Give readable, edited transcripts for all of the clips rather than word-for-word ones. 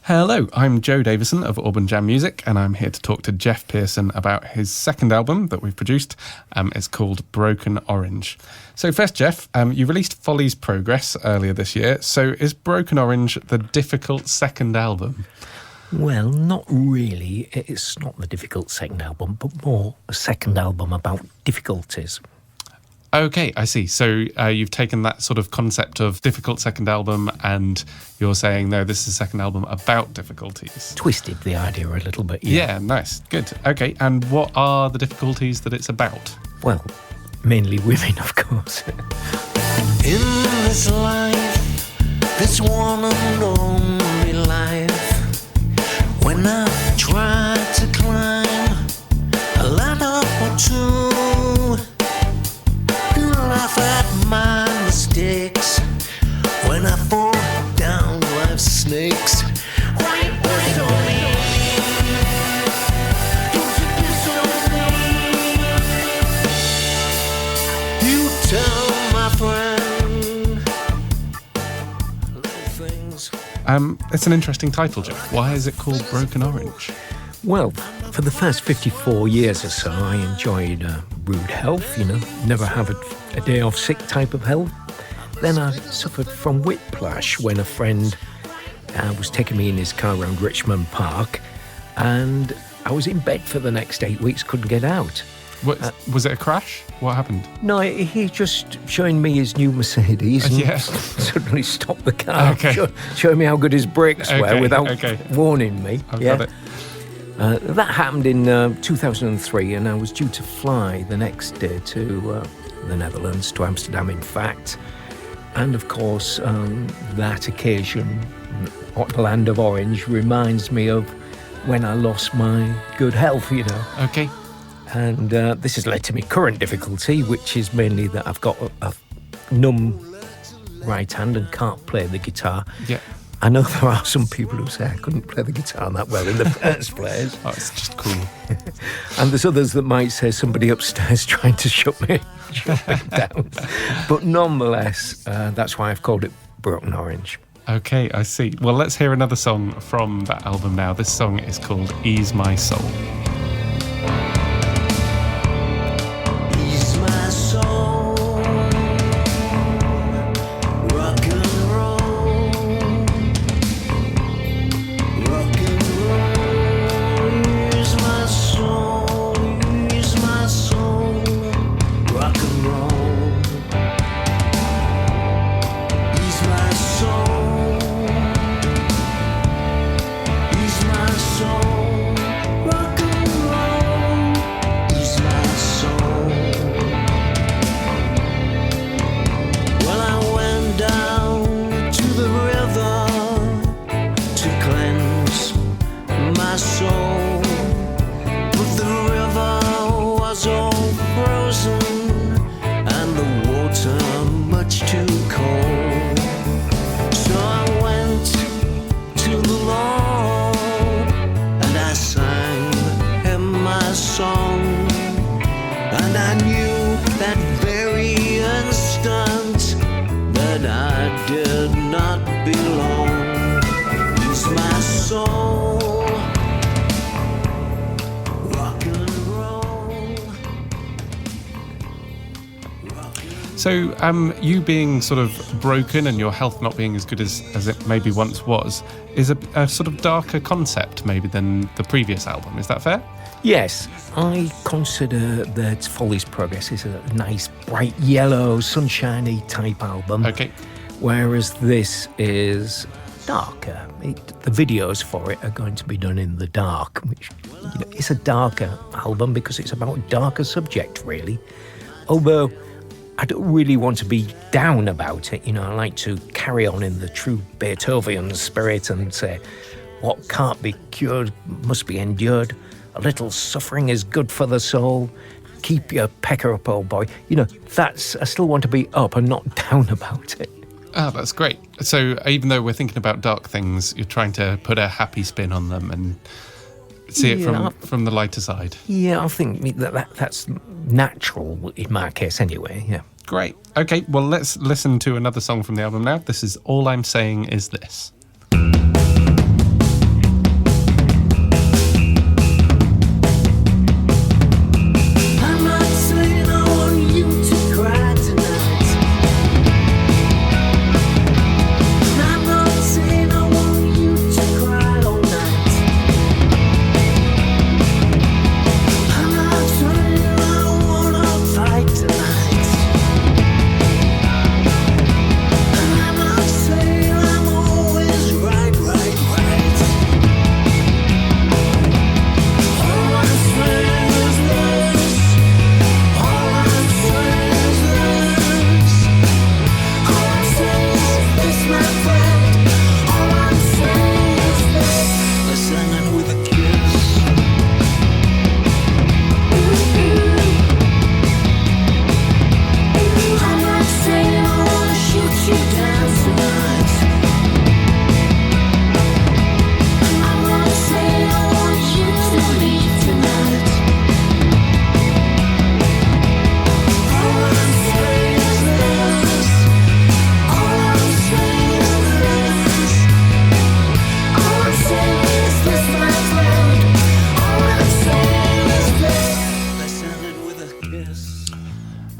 Hello, I'm Joe Davison of Auburn Jam Music, and I'm here to talk to Geof Pearson about his second album that we've produced. It's called Broken Orange. So first, Geof, you released Folly's Progress earlier this year. So is Broken Orange the difficult second album? Well, not really. It's not the difficult second album, but more a second album about difficulties. Okay, I see. So you've taken that sort of concept of difficult second album and you're saying, no, this is a second album about difficulties. Twisted the idea a little bit, yeah. Yeah, nice. Good. Okay, and what are the difficulties that it's about? Well, mainly women, of course. In this life, this one and only life, when I try to climb a ladder or two, laugh at my mistakes when I fall down life's snakes. Why you put it on me? Don't you piss on me? You tell my friend little things. It's an interesting title, Geof. Why is it called Broken Orange? Well, for the first 54 years or so, I enjoyed rude health, never have a day off sick type of health. Then I suffered from whiplash when a friend was taking me in his car around Richmond Park, and I was in bed for the next 8 weeks, couldn't get out. Was it a crash? What happened? No, he just showing me his new Mercedes and Yeah. suddenly stopped the car, Okay. showing me how good his brakes were without warning me. I've got it. That happened in 2003, and I was due to fly the next day to the Netherlands, to Amsterdam, in fact. And of course, that occasion, the land of Orange, reminds me of when I lost my good health, Okay. And this has led to my current difficulty, which is mainly that I've got a numb right hand and can't play the guitar. Yeah. I know there are some people who say I couldn't play the guitar that well in the first place. Oh, it's just cool. And there's others that might say somebody upstairs trying to shut me down. But nonetheless, that's why I've called it Broken Orange. Okay, I see. Well, let's hear another song from that album now. This song is called Ease My Soul. Ease my soul, rock and roll, rock and roll. Ease my soul, rock and roll. Ease my soul, rock and roll. Ease my soul. Well, I went down to the river to cleanse my soul, but the river was all frozen and the water much too cold. So I went to the Lord and I sang him my song, and I knew that very instant that I did not belong. Ease my soul, rock and roll. So, you being sort of broken and your health not being as good as it maybe once was, is a sort of darker concept maybe than the previous album. Is that fair? Yes, I consider that Folly's Progress is a nice, bright yellow, sunshiny type album. Okay. Whereas this is darker. The videos for it are going to be done in the dark, which is a darker album because it's about a darker subject, really. Although I don't really want to be down about it. I like to carry on in the true Beethoven spirit and say, what can't be cured must be endured. A little suffering is good for the soul. Keep your pecker up, old boy. I still want to be up and not down about it. Oh, that's great. So even though we're thinking about dark things, you're trying to put a happy spin on them and see it from the lighter side. Yeah, I think that's natural in my case anyway, yeah. Great. Okay, well, let's listen to another song from the album now. This is All I'm Saying Is This.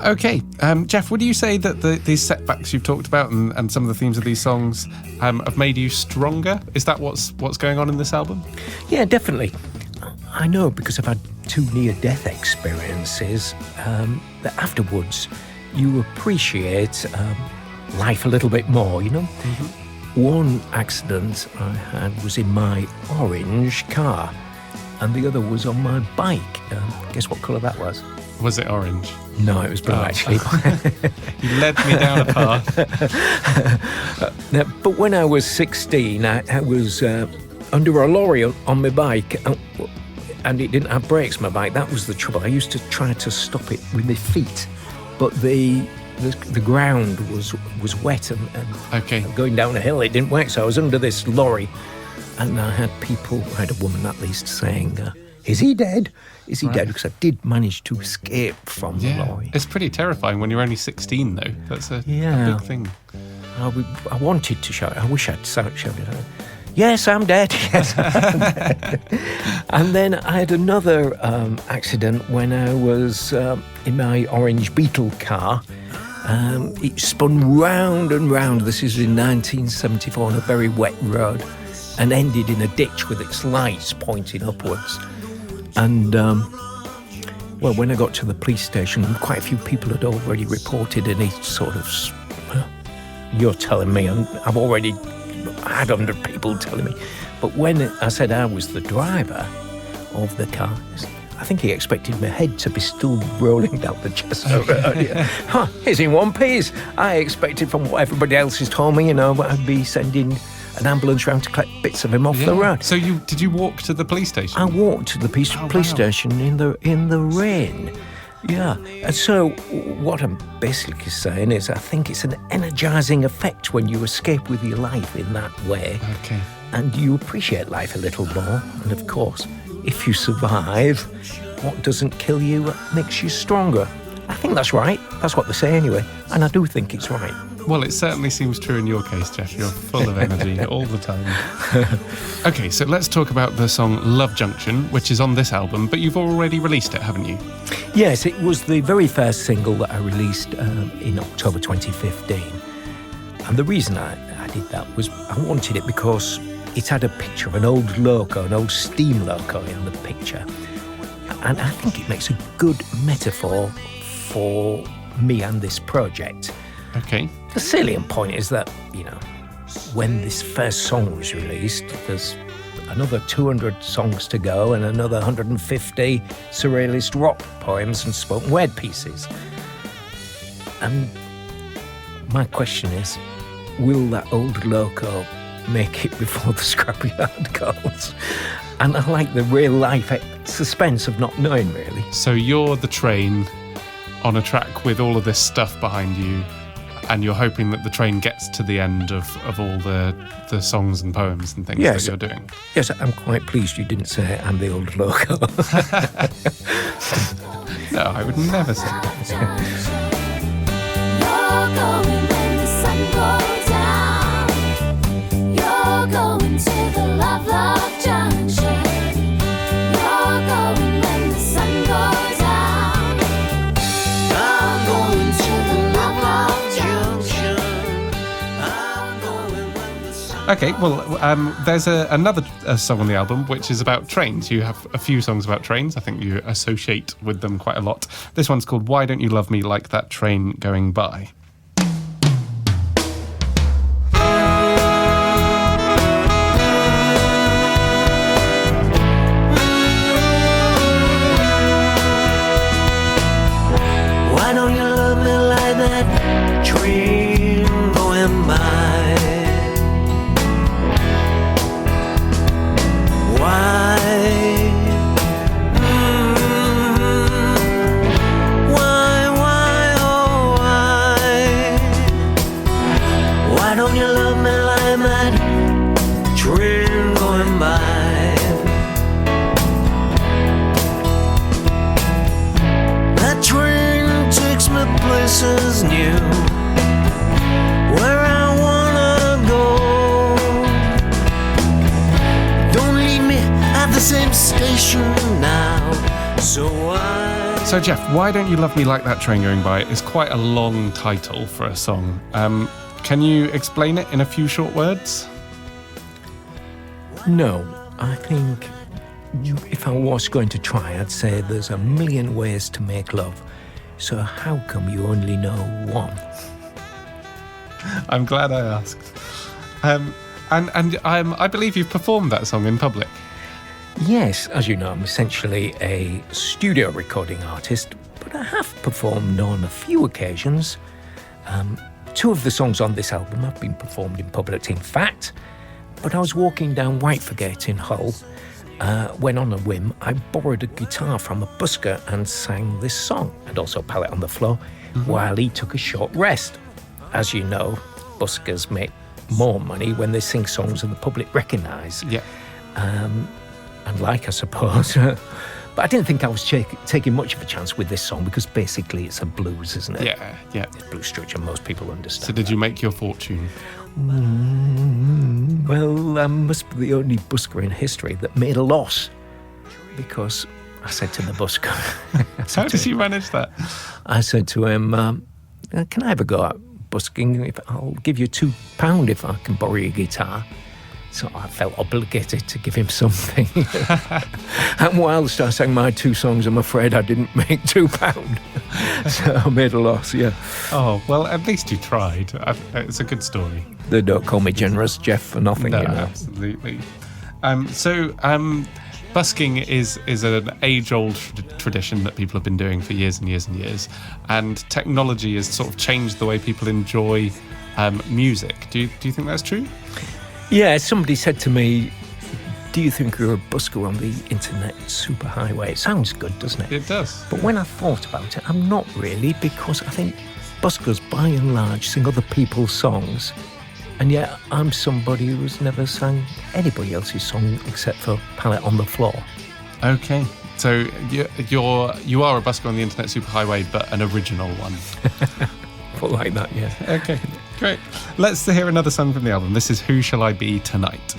Okay, Geoff, would you say that these setbacks you've talked about and some of the themes of these songs have made you stronger? Is that what's going on in this album? Yeah, definitely. I know because I've had 2 near-death experiences that afterwards you appreciate life a little bit more, you know? Mm-hmm. One accident I had was in my orange car and the other was on my bike. Guess what colour that was? Was it orange? No, it was blue, actually. You led me down a path. But when I was 16, I was under a lorry on my bike, and it didn't have brakes, my bike. That was the trouble. I used to try to stop it with my feet, but the ground was wet and going down a hill, it didn't work. So I was under this lorry, and I had a woman at least saying, is he dead? Is he dead? Because I did manage to escape from the lorry. It's pretty terrifying when you're only 16, though. That's a big thing. I wanted to shout. I wish I'd shouted out, yes, I'm dead. Yes, I'm dead. And then I had another accident when I was in my orange Beetle car. It spun round and round. This is in 1974 on a very wet road and ended in a ditch with its lights pointing upwards. And, when I got to the police station, quite a few people had already reported any sort of... You're telling me, I've already had 100 people telling me. But when I said I was the driver of the car, I think he expected my head to be still rolling down the chest. He's in one piece. I expected from what everybody else has told me, I'd be sending an ambulance round to collect bits of him off the road. So did you walk to the police station? I walked to the police station in the rain. Yeah. And so what I'm basically saying is I think it's an energising effect when you escape with your life in that way. Okay. And you appreciate life a little more. And of course, if you survive, what doesn't kill you makes you stronger. I think that's right. That's what they say anyway. And I do think it's right. Well, it certainly seems true in your case, Geoff. You're full of energy all the time. Okay, so let's talk about the song Love Junction, which is on this album, but you've already released it, haven't you? Yes, it was the very first single that I released in October 2015. And the reason I did that was I wanted it because it had a picture of an old loco, an old steam loco in the picture. And I think it makes a good metaphor for me and this project. Okay. The salient point is that, when this first song was released, there's another 200 songs to go and another 150 surrealist rock poems and spoken word pieces. And my question is, will that old loco make it before the scrapyard goes? And I like the real life suspense of not knowing, really. So you're the train on a track with all of this stuff behind you, and you're hoping that the train gets to the end of all the songs and poems and things that you're doing. Yes, I'm quite pleased you didn't say I'm the old loco. No, I would never say that. You're going when the sun goes down. You're going to the love junction. You're going when the sun goes down. I'm going to the love junction. I'm going when the sun. Okay, well, there's another song on the album which is about trains. You have a few songs about trains. I think you associate with them quite a lot. This one's called Why Don't You Love Me Like That Train Going By? Why don't you love me like that train going by? Why? Why, oh why? Why don't you love me like that train going by? That train takes me places new, where I wanna go. Don't leave me at the same station now. So So, Geoff, Why Don't You Love Me Like That Train Going By is quite a long title for a song. Can you explain it in a few short words? No, I think if I was going to try, I'd say there's a million ways to make love. So how come you only know one? I'm glad I asked. I believe you've performed that song in public. Yes, as you know, I'm essentially a studio recording artist, but I have performed on a few occasions. 2 of the songs on this album have been performed in public, in fact. But I was walking down Whiteforgate in Hull when on a whim I borrowed a guitar from a busker and sang this song, and also Pallet on the Floor, while he took a short rest. As you know, buskers make more money when they sing songs that the public recognise. Yeah. And like, I suppose. But I didn't think I was taking much of a chance with this song because basically it's a blues, isn't it? Yeah. It's blues structure, most people understand. So did you make your fortune? Well, I must be the only busker in history that made a loss, because I said to the busker... How did you manage that? I said to him, can I have a go at busking? I'll give you £2 if I can borrow your guitar. So I felt obligated to give him something. And whilst I sang my 2 songs, I'm afraid I didn't make £2. So I made a loss, yeah. Oh, well, at least you tried. It's a good story. They don't call me generous, Geoff, for nothing, No, you know. absolutely. Busking is an age-old tradition that people have been doing for years and years and years. And technology has sort of changed the way people enjoy music. Do you think that's true? Yeah, somebody said to me, do you think you're a busker on the internet superhighway? It sounds good, doesn't it? It does. But when I thought about it, I'm not really, because I think buskers, by and large, sing other people's songs. And yet I'm somebody who's never sang anybody else's song except for Pallet on the Floor. Okay. So you are a busker on the internet superhighway, but an original one. Put like that, yeah. Okay, great. Let's hear another song from the album. This is Who Shall I Be Tonight?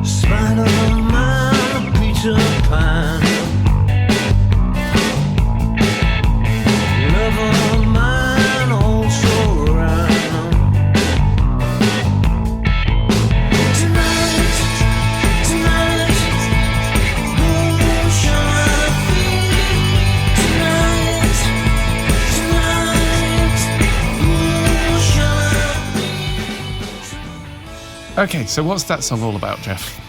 Spider-Man, Peter Pan, lover man, also around. Tonight, who shall I be? Tonight, who shall I be? Okay, so what's that song all about, Geoff?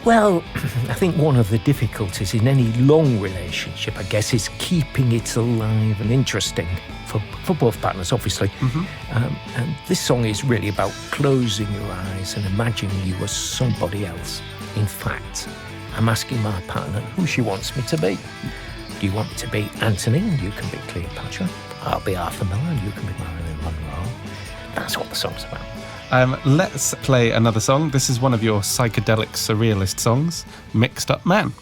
Well, I think one of the difficulties in any long relationship, I guess, is keeping it alive and interesting for both partners, obviously. And this song is really about closing your eyes and imagining you as somebody else. In fact, I'm asking my partner who she wants me to be. Do you want me to be Anthony and you can be Cleopatra? I'll be Arthur Miller and you can be Marilyn Monroe. That's what the song's about. Let's play another song. This is one of your psychedelic surrealist songs, Mixed Up Man.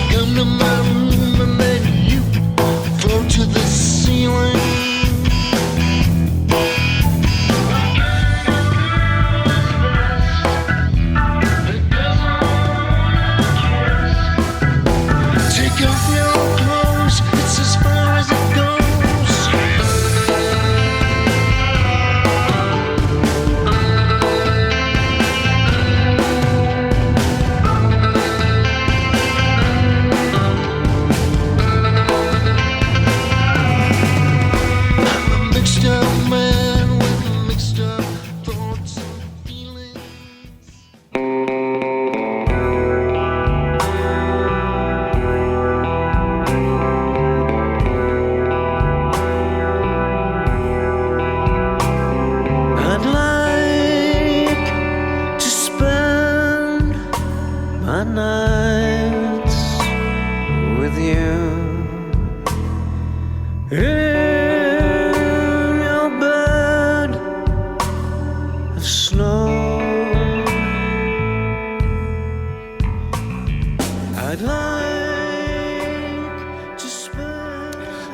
Come to my room and then you float to the ceiling.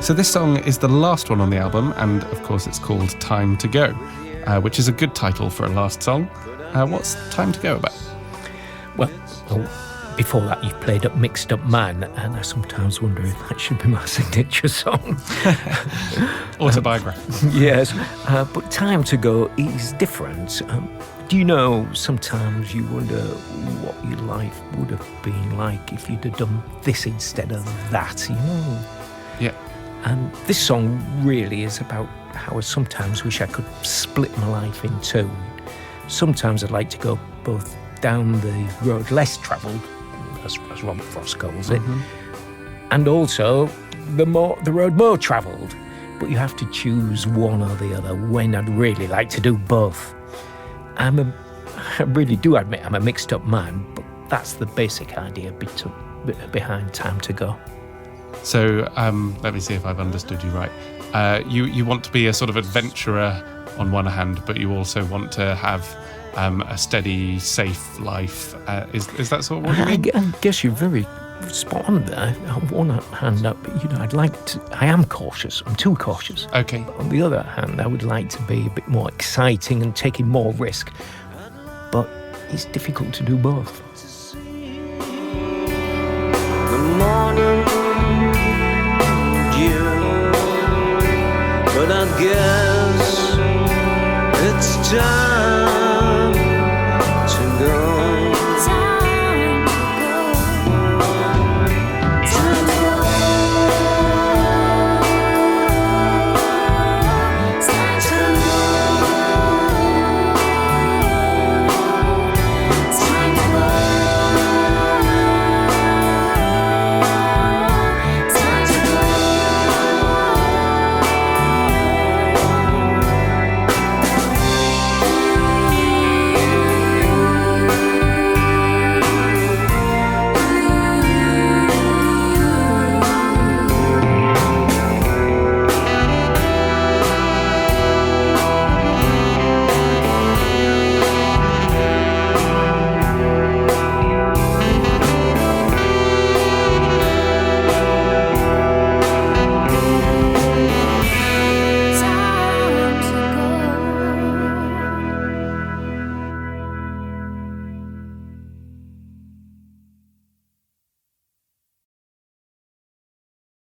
So this song is the last one on the album, and of course it's called Time to Go, which is a good title for a last song. What's Time to Go about? Well, before that you played up Mixed Up Man, and I sometimes wonder if that should be my signature song. Autobiography. Yes, but Time to Go is different. Do you know, sometimes you wonder what your life would have been like if you'd have done this instead of that, you know? Yeah. And this song really is about how I sometimes wish I could split my life in two. Sometimes I'd like to go both down the road less travelled, as Robert Frost calls it, and also the road more travelled. But you have to choose one or the other, when I'd really like to do both. I really do admit I'm a mixed up man, but that's the basic idea behind Time to Go. So let me see if I've understood you right. You want to be a sort of adventurer on one hand, but you also want to have a steady, safe life. Is that sort of what you mean? I guess you're very spot on there. On one hand, I am cautious. I'm too cautious. Okay. But on the other hand, I would like to be a bit more exciting and taking more risk. But it's difficult to do both. The morning dew, but I guess it's time